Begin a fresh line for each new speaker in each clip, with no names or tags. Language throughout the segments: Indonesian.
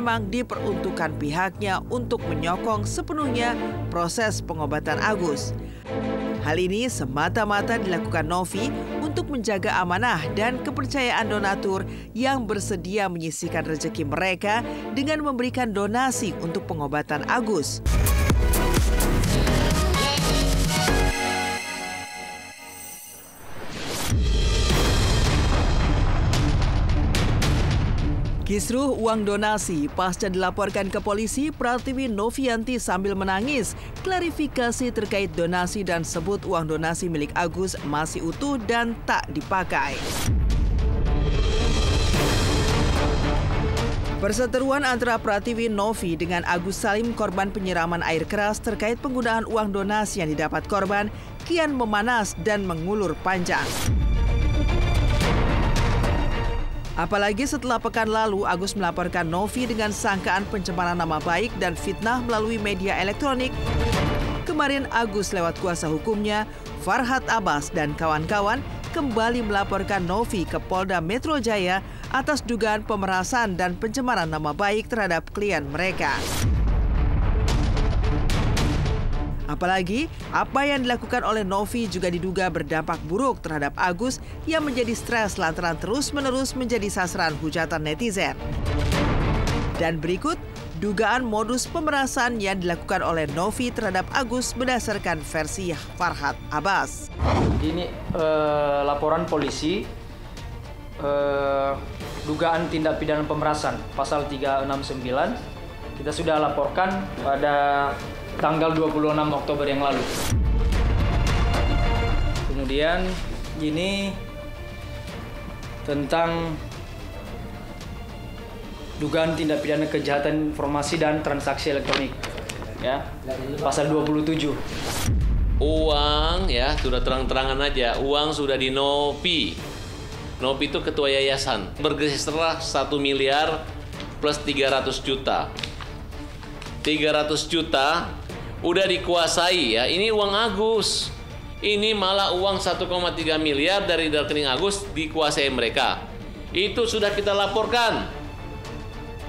memang diperuntukkan pihaknya untuk menyokong sepenuhnya proses pengobatan Agus. Hal ini semata-mata dilakukan Novi untuk menjaga amanah dan kepercayaan donatur yang bersedia menyisihkan rezeki mereka dengan memberikan donasi untuk pengobatan Agus. Kisruh uang donasi pasca dilaporkan ke polisi, Pratiwi Novianti sambil menangis klarifikasi terkait donasi dan sebut uang donasi milik Agus masih utuh dan tak dipakai. Perseteruan antara Pratiwi Novi dengan Agus Salim, korban penyiraman air keras terkait penggunaan uang donasi yang didapat korban, kian memanas dan mengulur panjang. Apalagi setelah pekan lalu, Agus melaporkan Novi dengan sangkaan pencemaran nama baik dan fitnah melalui media elektronik. Kemarin Agus lewat kuasa hukumnya, Farhad Abbas dan kawan-kawan kembali melaporkan Novi ke Polda Metro Jaya atas dugaan pemerasan dan pencemaran nama baik terhadap klien mereka. Apalagi, apa yang dilakukan oleh Novi juga diduga berdampak buruk terhadap Agus yang menjadi stres lantaran terus-menerus menjadi sasaran hujatan netizen. Dan berikut, dugaan modus pemerasan yang dilakukan oleh Novi terhadap Agus berdasarkan versi Farhad Abbas.
Ini laporan polisi, dugaan tindak pidana pemerasan, pasal 369. Kita sudah laporkan pada tanggal 26 Oktober yang lalu. Kemudian ini tentang dugaan tindak pidana kejahatan informasi dan transaksi elektronik, ya, pasal 27.
Uang, ya, sudah terang-terangan aja, uang sudah di Novi. Novi itu ketua yayasan, bergeserlah 1 miliar plus 300 juta. 300 juta udah dikuasai, ya. Ini uang Agus. Ini malah uang 1,3 miliar dari rekening Agus dikuasai mereka. Itu sudah kita laporkan.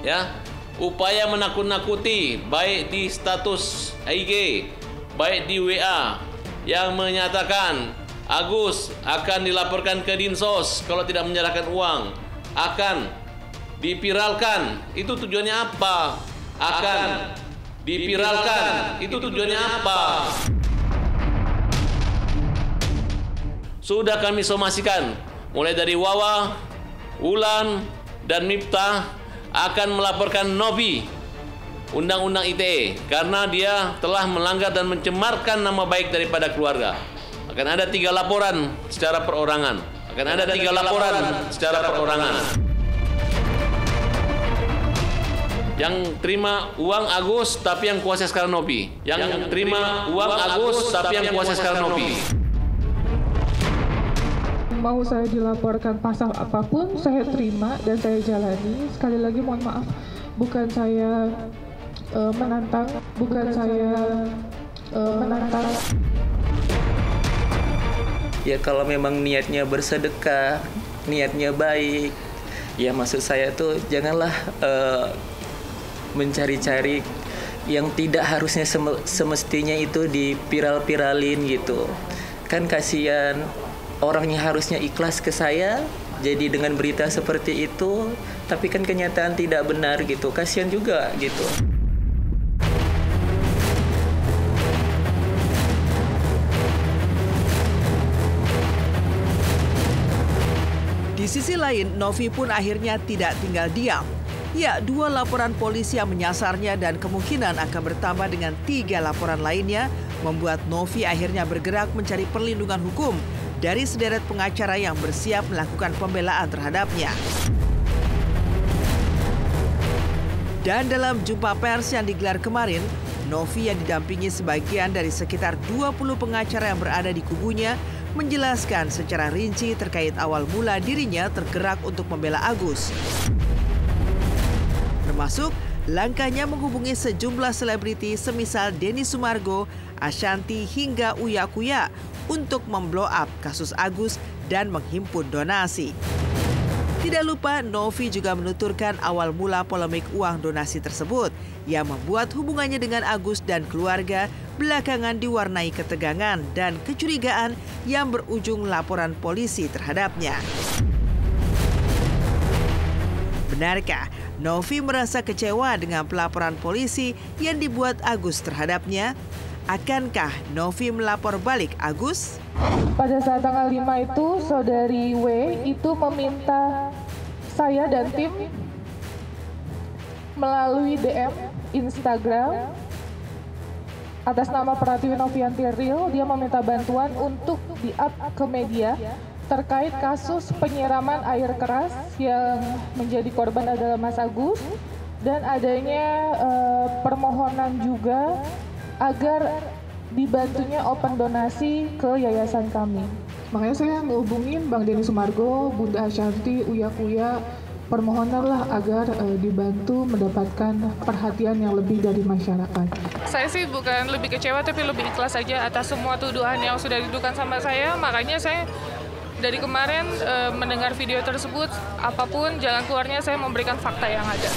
Ya. Upaya menakut-nakuti baik di status IG, baik di WA yang menyatakan Agus akan dilaporkan ke Dinsos kalau tidak menyerahkan uang, akan dipiralkan. Itu tujuannya apa? Akan dipiralkan. Itu tujuannya apa? Sudah kami somasikan, mulai dari Wawa, Wulan, dan Miftah akan melaporkan Novi Undang-Undang ITE karena dia telah melanggar dan mencemarkan nama baik daripada keluarga. Akan ada 3 laporan secara perorangan. Yang terima uang Agus tapi yang kuasa sekarang Novi. Yang terima uang Agus tapi yang kuasa sekarang Novi.
Mau saya dilaporkan pasal apapun saya terima dan saya jalani. Sekali lagi mohon maaf, bukan saya menantang.
Ya kalau memang niatnya bersedekah, niatnya baik, ya maksud saya tuh janganlah mencari-cari yang tidak harusnya semestinya itu dipiral-piralin gitu. Kan kasihan orangnya harusnya ikhlas ke saya, jadi dengan berita seperti itu, tapi kan kenyataan tidak benar gitu. Kasihan juga gitu.
Di sisi lain, Novi pun akhirnya tidak tinggal diam. Ya, 2 laporan polisi yang menyasarnya dan kemungkinan akan bertambah dengan 3 laporan lainnya membuat Novi akhirnya bergerak mencari perlindungan hukum dari sederet pengacara yang bersiap melakukan pembelaan terhadapnya. Dan dalam jumpa pers yang digelar kemarin, Novi yang didampingi sebagian dari sekitar 20 pengacara yang berada di kubunya menjelaskan secara rinci terkait awal mula dirinya tergerak untuk membela Agus. Termasuk langkahnya menghubungi sejumlah selebriti semisal Denny Sumargo, Ashanti hingga Uya Kuya untuk memblow up kasus Agus dan menghimpun donasi. Tidak lupa, Novi juga menuturkan awal mula polemik uang donasi tersebut yang membuat hubungannya dengan Agus dan keluarga belakangan diwarnai ketegangan dan kecurigaan yang berujung laporan polisi terhadapnya. Benarkah Novi merasa kecewa dengan pelaporan polisi yang dibuat Agus terhadapnya? Akankah Novi melapor balik Agus?
Pada saat tanggal 5 itu, saudari W itu meminta saya dan tim melalui DM Instagram atas nama Pratiwi Novianti Real, dia meminta bantuan untuk di-up ke media terkait kasus penyiraman air keras yang menjadi korban adalah Mas Agus, dan adanya permohonan juga agar dibantunya open donasi ke yayasan kami.
Makanya saya ngehubungin Bang Denny Sumargo, Bunda Ashanti, Uya Kuya, permohonanlah agar dibantu mendapatkan perhatian yang lebih dari masyarakat.
Saya sih bukan lebih kecewa tapi lebih ikhlas saja atas semua tuduhan yang sudah dituduhkan sama saya. Makanya saya dari kemarin mendengar video tersebut, apapun jalan keluarnya saya memberikan fakta yang ada.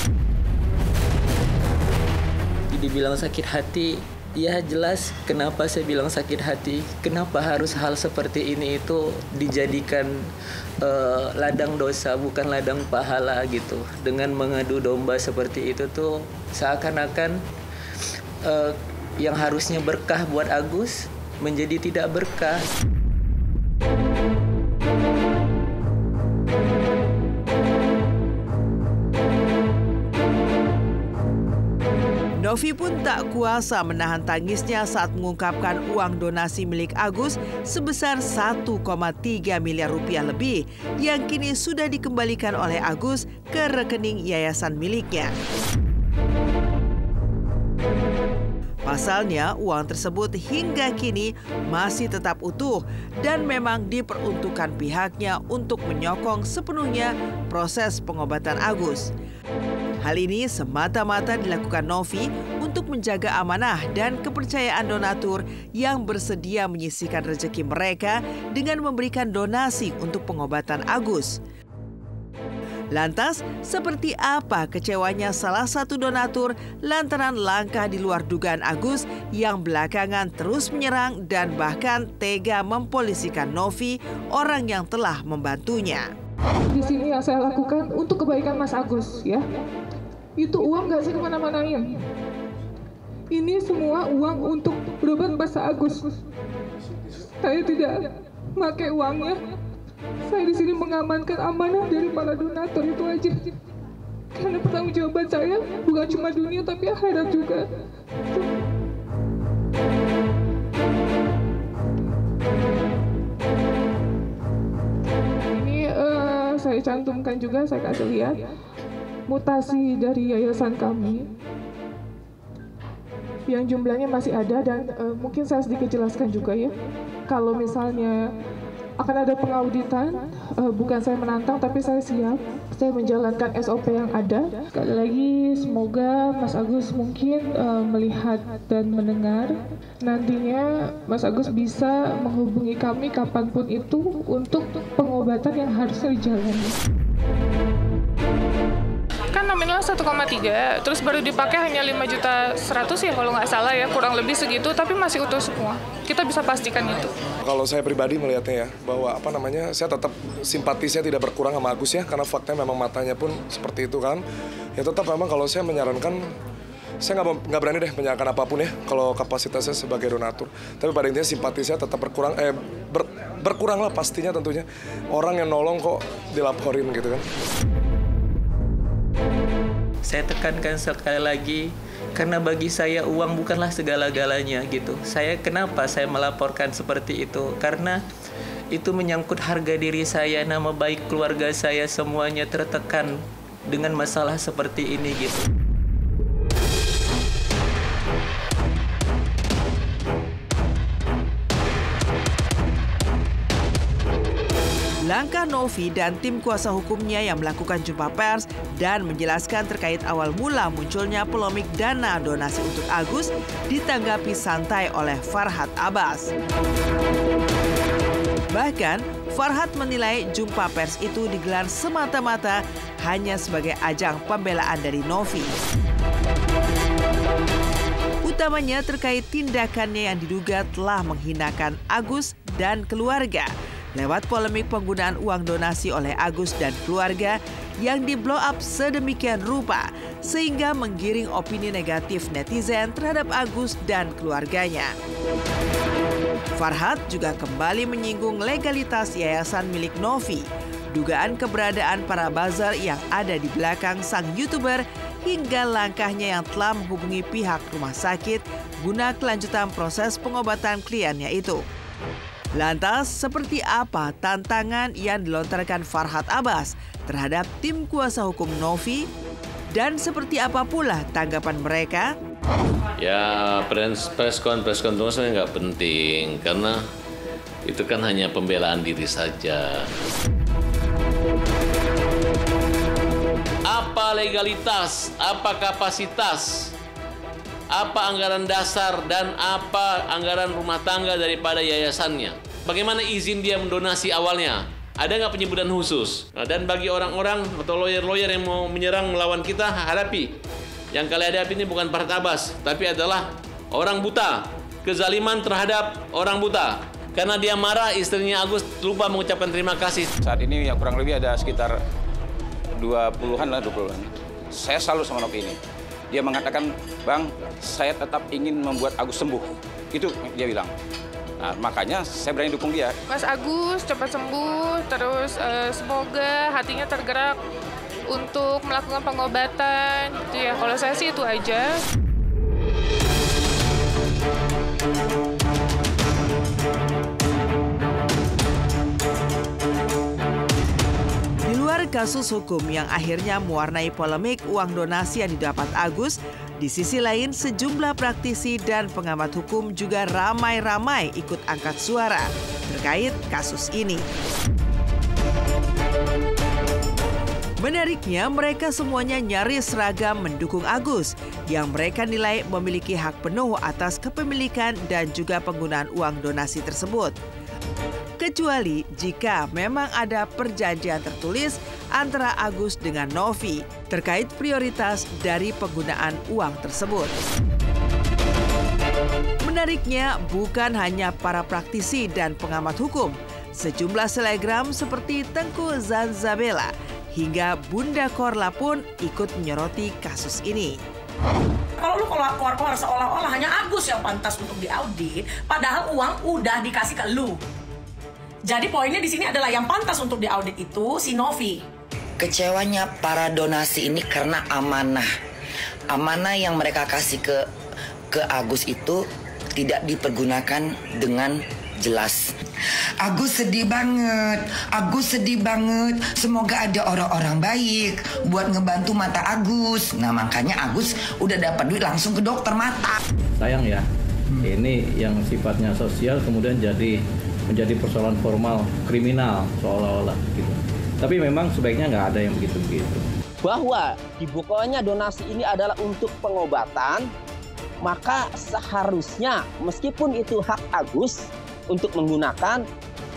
Dibilang sakit hati, ya jelas kenapa saya bilang sakit hati. Kenapa harus hal seperti ini itu dijadikan ladang dosa, bukan ladang pahala gitu. Dengan mengadu domba seperti itu tuh seakan-akan yang harusnya berkah buat Agus menjadi tidak berkah.
Novi pun tak kuasa menahan tangisnya saat mengungkapkan uang donasi milik Agus sebesar 1,3 miliar rupiah lebih yang kini sudah dikembalikan oleh Agus ke rekening yayasan miliknya. Pasalnya, uang tersebut hingga kini masih tetap utuh dan memang diperuntukkan pihaknya untuk menyokong sepenuhnya proses pengobatan Agus. Hal ini semata-mata dilakukan Novi untuk menjaga amanah dan kepercayaan donatur yang bersedia menyisihkan rezeki mereka dengan memberikan donasi untuk pengobatan Agus. Lantas, seperti apa kecewanya salah satu donatur lantaran langkah di luar dugaan Agus yang belakangan terus menyerang dan bahkan tega mempolisikan Novi, orang yang telah membantunya.
Di sini yang saya lakukan untuk kebaikan Mas Agus, ya. Itu uang nggak saya kemana-manain. Ini semua uang untuk berobat Mas Agus. Saya tidak pakai uangnya. Saya di sini mengamankan amanah dari para donatur itu aja. Karena pertanggungjawaban saya bukan cuma dunia tapi akhirat juga. Ini saya cantumkan juga, saya kasih lihat mutasi dari yayasan kami yang jumlahnya masih ada, dan mungkin saya sedikit jelaskan juga ya. Kalau misalnya akan ada pengauditan, bukan saya menantang tapi saya siap, saya menjalankan SOP yang ada. Sekali lagi semoga Mas Agus mungkin melihat dan mendengar. Nantinya Mas Agus bisa menghubungi kami kapanpun itu untuk pengobatan yang harusnya dijalani.
Kan nominal 1,3, terus baru dipakai hanya 5.100.000 ya kalau nggak salah ya, kurang lebih segitu, tapi masih utuh semua. Kita bisa pastikan itu.
Kalau saya pribadi melihatnya ya, bahwa saya tetap simpatisnya tidak berkurang sama Agus ya, karena faktanya memang matanya pun seperti itu kan. Ya tetap memang kalau saya menyarankan, saya nggak berani deh menyalahkan apapun ya, kalau kapasitasnya sebagai donatur. Tapi pada intinya simpatisnya tetap berkurang, berkurang lah pastinya tentunya. Orang yang nolong kok dilaporin gitu kan.
Saya tekankan sekali lagi, karena bagi saya uang bukanlah segala-galanya gitu. Kenapa saya melaporkan seperti itu? Karena itu menyangkut harga diri saya, nama baik keluarga saya, semuanya tertekan dengan masalah seperti ini gitu.
Langkah Novi dan tim kuasa hukumnya yang melakukan jumpa pers dan menjelaskan terkait awal mula munculnya polemik dana donasi untuk Agus ditanggapi santai oleh Farhad Abbas. Bahkan, Farhad menilai jumpa pers itu digelar semata-mata hanya sebagai ajang pembelaan dari Novi. Utamanya terkait tindakannya yang diduga telah menghinakan Agus dan keluarga lewat polemik penggunaan uang donasi oleh Agus dan keluarga yang di-blow up sedemikian rupa sehingga menggiring opini negatif netizen terhadap Agus dan keluarganya. Farhad juga kembali menyinggung legalitas yayasan milik Novi, dugaan keberadaan para buzzer yang ada di belakang sang YouTuber, hingga langkahnya yang telah menghubungi pihak rumah sakit guna kelanjutan proses pengobatan kliennya itu. Lantas, seperti apa tantangan yang dilontarkan Farhad Abbas terhadap tim kuasa hukum Novi? Dan seperti apa pula tanggapan mereka?
Ya, press con sebenarnya nggak penting, karena itu kan hanya pembelaan diri saja. Apa legalitas, apa kapasitas, apa anggaran dasar, dan apa anggaran rumah tangga daripada yayasannya? Bagaimana izin dia mendonasi awalnya? Ada nggak penyebutan khusus? Nah, dan bagi orang-orang atau lawyer-lawyer yang mau menyerang melawan kita, hadapi. Yang kalian hadapi ini bukan Farhad Abbas, tapi adalah orang buta. Kezaliman terhadap orang buta. Karena dia marah, istrinya Agus lupa mengucapkan terima kasih.
Saat ini yang kurang lebih ada sekitar 20-an. Saya selalu sama Novi ini. Dia mengatakan, Bang, saya tetap ingin membuat Agus sembuh. Itu dia bilang. Nah, makanya saya berani dukung dia.
Mas Agus cepat sembuh, terus semoga hatinya tergerak untuk melakukan pengobatan. Gitu ya. Kalau saya sih itu aja.
Di luar kasus hukum yang akhirnya mewarnai polemik uang donasi yang didapat Agus, di sisi lain sejumlah praktisi dan pengamat hukum juga ramai-ramai ikut angkat suara terkait kasus ini. Menariknya, mereka semuanya nyaris seragam mendukung Agus yang mereka nilai memiliki hak penuh atas kepemilikan dan juga penggunaan uang donasi tersebut. Kecuali jika memang ada perjanjian tertulis antara Agus dengan Novi terkait prioritas dari penggunaan uang tersebut. Menariknya, bukan hanya para praktisi dan pengamat hukum, sejumlah selebgram seperti Tengku Zanzabela hingga Bunda Korla pun ikut menyoroti kasus ini.
Kalau lu keluar-keluar seolah-olah hanya Agus yang pantas untuk diaudit, padahal uang udah dikasih ke lu. Jadi poinnya di sini adalah yang pantas untuk diaudit itu si Novi.
Kecewanya para donasi ini karena amanah. Amanah yang mereka kasih ke Agus itu tidak dipergunakan dengan jelas. Agus sedih banget. Semoga ada orang-orang baik buat ngebantu mata Agus. Nah, makanya Agus udah dapat duit langsung ke dokter mata.
Sayang ya, ini yang sifatnya sosial kemudian menjadi persoalan formal kriminal seolah-olah gitu. Tapi memang sebaiknya nggak ada yang begitu-begitu. Bahwa dibukanya donasi ini adalah untuk pengobatan, maka seharusnya meskipun itu hak Agus untuk menggunakan,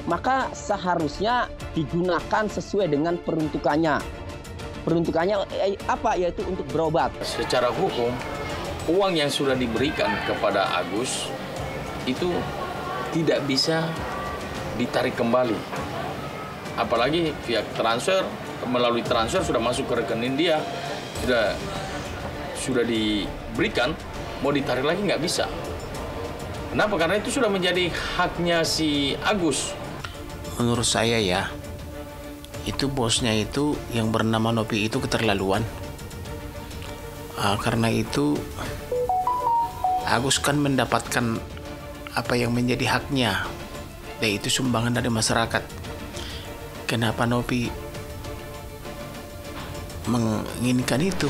maka seharusnya digunakan sesuai dengan peruntukannya. Peruntukannya apa? Yaitu untuk berobat.
Secara hukum, uang yang sudah diberikan kepada Agus itu tidak bisa ditarik kembali. Apalagi via transfer, melalui transfer sudah masuk ke rekening dia, sudah diberikan, mau ditarik lagi nggak bisa. Kenapa? Karena itu sudah menjadi haknya si Agus.
Menurut saya ya, itu bosnya itu yang bernama Novi itu keterlaluan. Karena itu Agus kan mendapatkan apa yang menjadi haknya, yaitu sumbangan dari masyarakat. Kenapa Novi menginginkan itu?